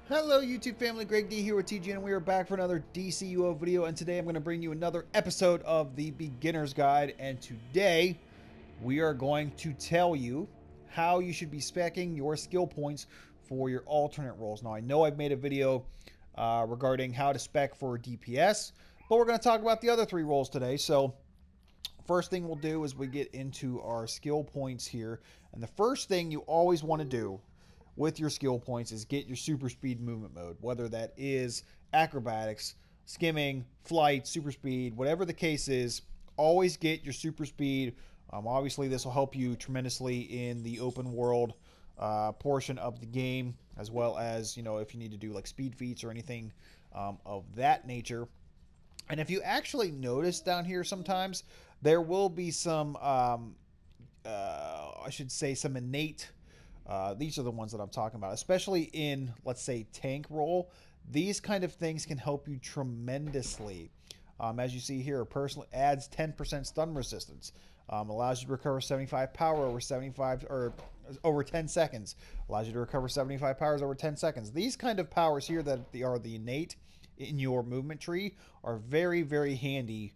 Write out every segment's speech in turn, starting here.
Hello YouTube family, Greg D here with TG, and we are back for another DCUO video, and today I'm going to bring you another episode of the Beginner's Guide, and today we are going to tell you how you should be speccing your skill points for your alternate roles. Now I know I've made a video regarding how to spec for DPS, but we're going to talk about the other three roles today. So first thing we'll do is we get into our skill points here, and the first thing you always want to do with your skill points is get your super speed movement mode, whether that is acrobatics, skimming, flight, super speed, whatever the case is. Always get your super speed. Obviously this will help you tremendously in the open world portion of the game, as well as, you know, if you need to do like speed feats or anything of that nature. And if you actually notice down here, sometimes there will be some I should say some innate, these are the ones that I'm talking about, especially in, let's say, tank role. These kind of things can help you tremendously. As you see here, a person adds 10% stun resistance, allows you to recover 75 power over 75 or over 10 seconds, allows you to recover 75 powers over 10 seconds. These kind of powers here that are the innate in your movement tree are very, very handy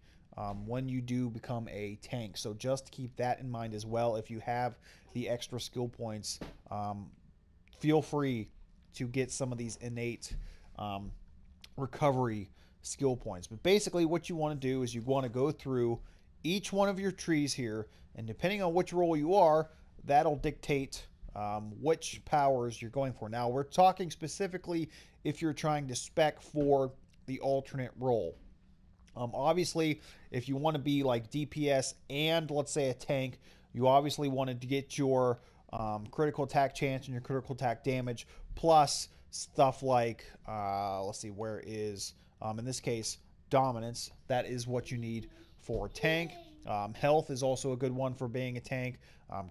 when you do become a tank. So just keep that in mind as well. If you have the extra skill points, feel free to get some of these innate recovery skill points. But basically what you want to do is you want to go through each one of your trees here, and depending on which role you are, that'll dictate which powers you're going for. Now we're talking specifically if you're trying to spec for the alternate role. Obviously, if you want to be like DPS and, let's say, a tank, you obviously wanted to get your critical attack chance and your critical attack damage, plus stuff like, let's see, where is, in this case, dominance. That is what you need for a tank. Health is also a good one for being a tank,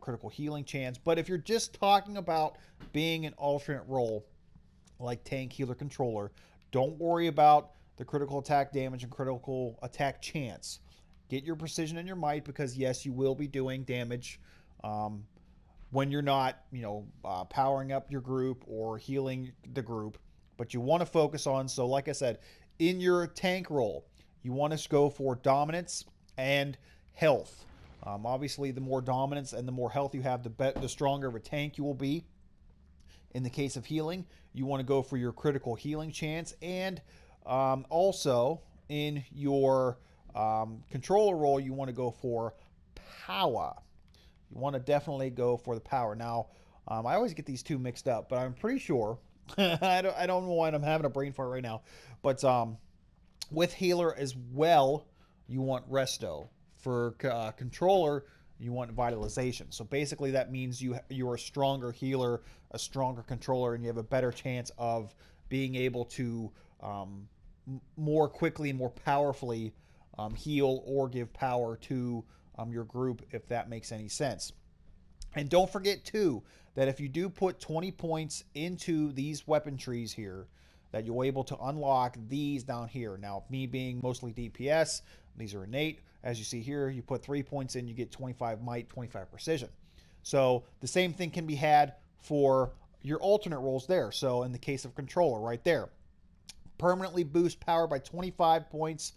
critical healing chance. But if you're just talking about being an alternate role, like tank, healer, controller, don't worry about the critical attack damage and critical attack chance. Get your precision and your might, because yes, you will be doing damage when you're not, you know, powering up your group or healing the group. But you want to focus on, so like I said, in your tank role, you want to go for dominance and health. Obviously, the more dominance and the more health you have, the stronger of a tank you will be. In the case of healing, you want to go for your critical healing chance, and also in your controller role, you want to go for power. You want to definitely go for the power. Now, I always get these two mixed up, but I'm pretty sure, I don't know why I'm having a brain fart right now, but with healer as well, you want resto. For controller, you want vitalization. So basically that means you're a stronger healer, a stronger controller, and you have a better chance of being able to more quickly and more powerfully heal or give power to your group, if that makes any sense. And don't forget too that if you do put 20 points into these weapon trees here, that you're able to unlock these down here. Now, me being mostly DPS, these are innate. As you see here, you put 3 points in, you get 25 might, 25 precision. So the same thing can be had for your alternate roles there. So in the case of controller right there, permanently boost power by 25 points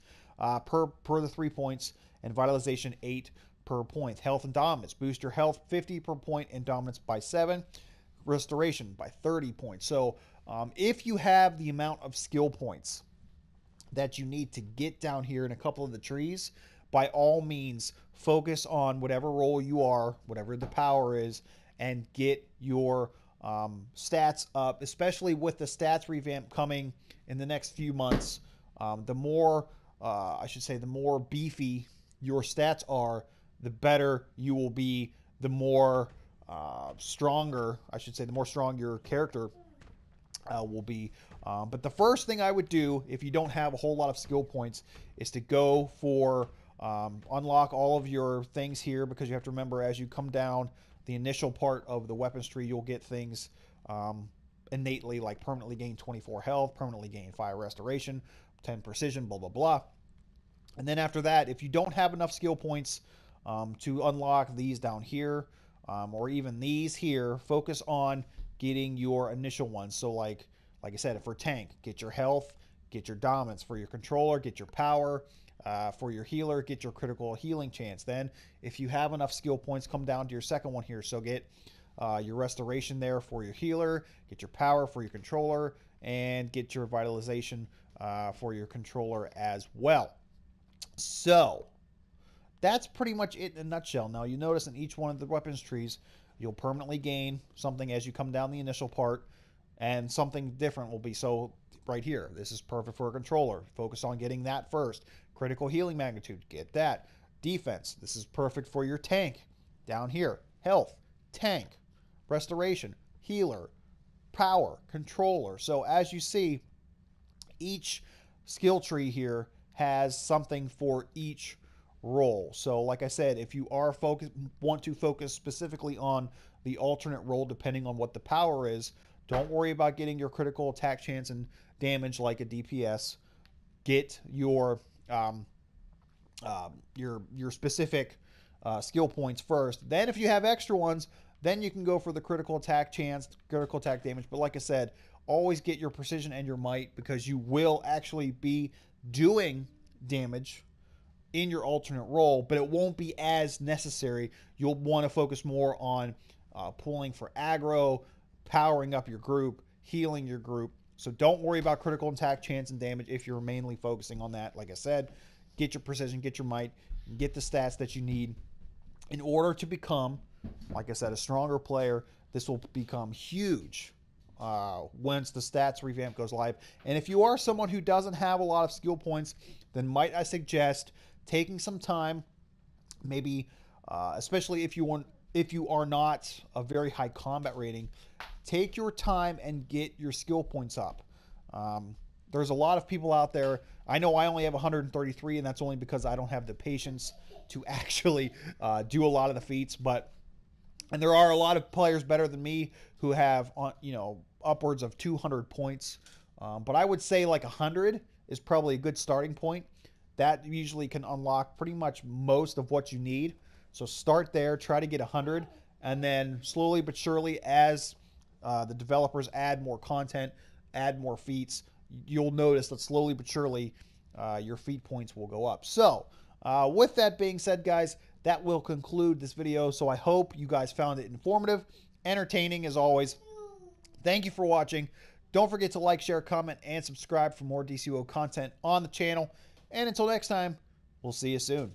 per the 3 points, and vitalization 8 per point. Health and dominance, boost your health 50 per point and dominance by 7. Restoration by 30 points. So if you have the amount of skill points that you need to get down here in a couple of the trees, by all means focus on whatever role you are, whatever the power is, and get your stats up, especially with the stats revamp coming in the next few months. The more, I should say, the more beefy your stats are, the better you will be, the more stronger, I should say, the more strong your character will be. But the first thing I would do if you don't have a whole lot of skill points is to go for unlock all of your things here, because you have to remember, as you come down the initial part of the weapons tree, you'll get things innately, like permanently gain 24 health, permanently gain 5 restoration, 10 precision, blah, blah, blah. And then after that, if you don't have enough skill points to unlock these down here, or even these here, focus on getting your initial ones. So like Like I said, for tank, get your health, get your dominance. For your controller, get your power. For your healer, get your critical healing chance. Then, if you have enough skill points, come down to your second one here. So get your restoration there for your healer, get your power for your controller, and get your vitalization for your controller as well. So that's pretty much it in a nutshell. Now, you notice in each one of the weapons trees, you'll permanently gain something as you come down the initial part, and something different will be. So right here, this is perfect for a controller. Focus on getting that first. Critical healing magnitude, get that. Defense, this is perfect for your tank. Down here, health, tank, restoration, healer, power, controller. So as you see, each skill tree here has something for each role. So like I said, if you are want to focus specifically on the alternate role depending on what the power is, don't worry about getting your critical attack chance and damage like a DPS. Get your specific skill points first. Then if you have extra ones, then you can go for the critical attack chance, critical attack damage. But like I said, always get your precision and your might, because you will actually be doing damage in your alternate role, but it won't be as necessary. You'll want to focus more on pulling for aggro, powering up your group, healing your group. So don't worry about critical attack chance and damage if you're mainly focusing on that. Like I said, get your precision, get your might, get the stats that you need in order to become, like I said, a stronger player. This will become huge once the stats revamp goes live. And if you are someone who doesn't have a lot of skill points, then might I suggest taking some time, maybe especially if you are not a very high combat rating, take your time and get your skill points up. There's a lot of people out there. I know I only have 133, and that's only because I don't have the patience to actually do a lot of the feats. And there are a lot of players better than me who have, upwards of 200 points. But I would say like 100 is probably a good starting point. That usually can unlock pretty much most of what you need. So start there, try to get 100, and then slowly but surely, as the developers add more content, add more feats, you'll notice that slowly but surely your feat points will go up. So with that being said, guys, that will conclude this video. So I hope you guys found it informative, entertaining as always. Thank you for watching. Don't forget to like, share, comment, and subscribe for more DCUO content on the channel. And until next time, we'll see you soon.